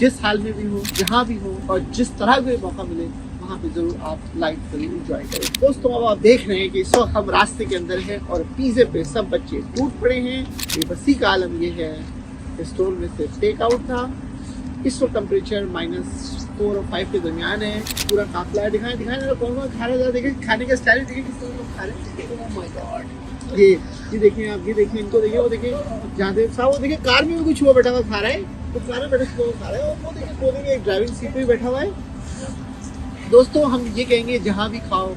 जिस हाल में भी हो, जहाँ भी हो और जिस तरह भी मौका मिले वहाँ पे जरूर आप लाइक करें, एंजॉय करें। दोस्तों अब आप देख रहे हैं कि इस वक्त हम रास्ते के अंदर हैं और पिज़्ज़े पे सब बच्चे टूट पड़े हैं। बेबसी का आलम ये है, स्टोर में से टेक आउट था। इस वक्त टेम्परेचर -4 और 5 के दरमियान है। पूरा काफिला है। दिखाएं कौन कौन खा रहा है, देखें खाने का स्टाइल, देखें किस तरह लोग खा रहे हैं। ओह माय गॉड, ये देखें आप, ये देखें इनको, देखें वो देखें जहाँदेव साहब, वो देखें कार में भी कुछ हुआ बैठा हुआ खा रहा है, कुछ कार में बैठा हुआ खा रहा है। और वो देखें कोने में एक ड्राइविंग सीट पे बैठा हुआ है। दोस्तों हम ये कहेंगे जहाँ भी खाओ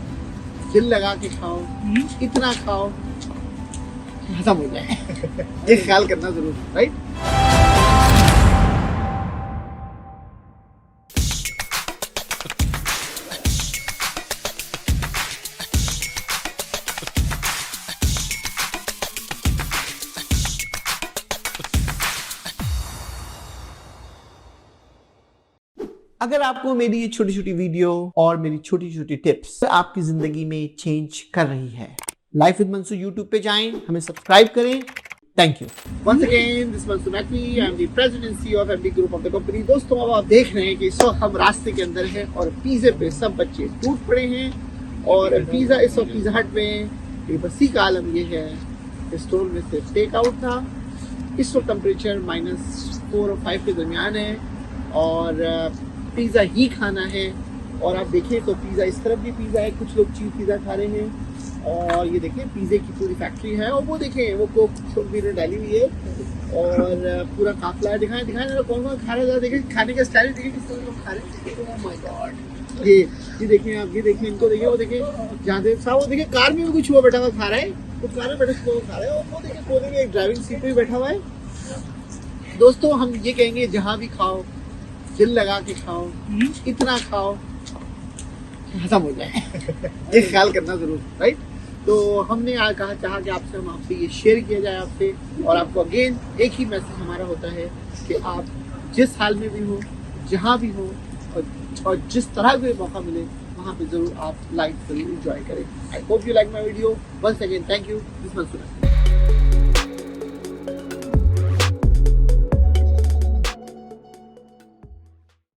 दिल लगा के खाओ, इतना खाओ हजम हो जाए। ये ख्याल करना जरूर, राइट। अगर आपको मेरी ये छोटी छोटी वीडियो और मेरी छोटी छोटी टिप्स आपकी जिंदगी में चेंज कर रही है, लाइफ विद मंसूर यूट्यूब पे जाएं, हमें सब्सक्राइब करें। Thank you once again, this Mansoor McVee, I am the president and CEO of MD group of the company. दोस्तों अब आप देख रहे हैं कि इस वक्त हम रास्ते के अंदर हैं और पिज़्ज़े पे सब बच्चे टूट पड़े हैं। और पिज़्ज़ा इस वक्त पिज़्ज़ा हट में बेबसी का आलम ये है, स्टोर में से टेक आउट था। इस वक्त टेम्परेचर -4 और 5 के दरमियान है और पिज़्ज़ा ही खाना है। और आप देखें तो पिज़्ज़ा, इस तरफ भी पिज़्ज़ा है, कुछ लोग चीज़ पिज़्ज़ा खा रहे हैं। और ये देखें पिज़्ज़े की पूरी फैक्ट्री है। और वो देखें वो कोक भी डाली हुई है और पूरा काफिला है। दिखाएं कौन कौन खा रहा है, देखें खाने का स्टाइल, देखें किस तरह लोग खा रहे हैं। ओह माय गॉड, ये देखें आप, ये देखें इनको, देखें वो देखें जहाँदेव साहब, वो देखें कार में भी कुछ हुआ बैठा हुआ खा रहा है, कुछ कार में बैठा हुआ खा रहा है। और वो देखें कोने में एक ड्राइविंग सीट पे बैठा हुआ है। दोस्तों हम ये कहेंगे जहाँ भी खाओ दिल लगा के खाओ, इतना खाओ हजम हो जाए। ये ख्याल करना जरूर, राइट। तो हमने चाहा कि हम आपसे ये शेयर किया जाए आपसे। और आपको अगेन एक ही मैसेज हमारा होता है कि आप जिस हाल में भी हो, जहाँ भी हो और जिस तरह भी मौका मिले वहाँ पे जरूर आप लाइक करें, एंजॉय करें। I hope you like my video. Once again thank you, this Mansoor.